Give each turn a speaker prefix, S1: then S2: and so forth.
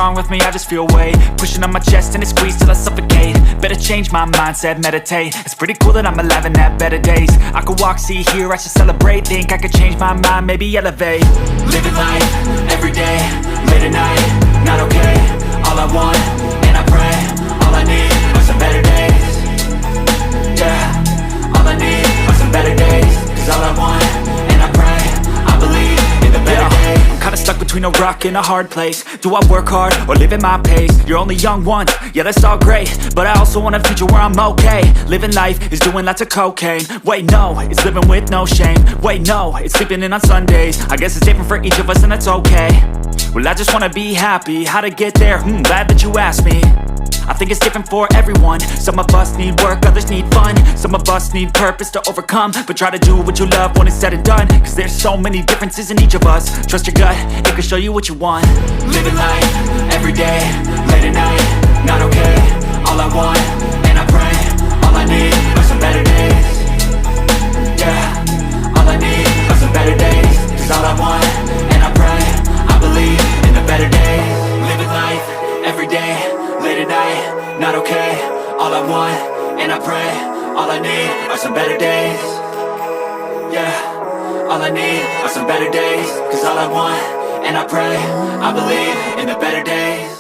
S1: wrong with me, I just feel weight pushing on my chest and it squeezes till I suffocate. Better change my mindset, meditate. It's pretty cool that I'm alive and have better days. I could walk, see, hear, I should celebrate. Think I could change my mind, maybe elevate. Living life, everyday, late at night, not okay. All I want, and I pray, all I need are some better days. Yeah, all I need are some better days. Cause all I want, and I pray, I believe in the better days. I'm kinda stuck between a rock and a hard place. Do I work hard or live at my pace? You're only young once, yeah that's all great, but I also want a future where I'm okay. Living life is doing lots of cocaine. Wait no, it's living with no shame. Wait no, it's sleeping in on Sundays. I guess it's different for each of us and that's okay. Well I just wanna be happy, how to get there? Glad that you asked me. I think it's different for everyone. Some of us need work, others need fun. Some of us need purpose to overcome. But try to do what you love when it's said and done. Cause there's so many differences in each of us. Trust your gut, it can show you what you want. Living life, everyday, late at night, not okay. All I want, and I pray, all I need are some better days. Yeah, all I need are some better days. Cause all I want, and I pray, I believe in the better days. Living life, everyday, late at night, not okay. All I want, and I pray, all I need are some better days. Yeah, all I need are some better days. Cause all I want, and I pray, I believe in the better days.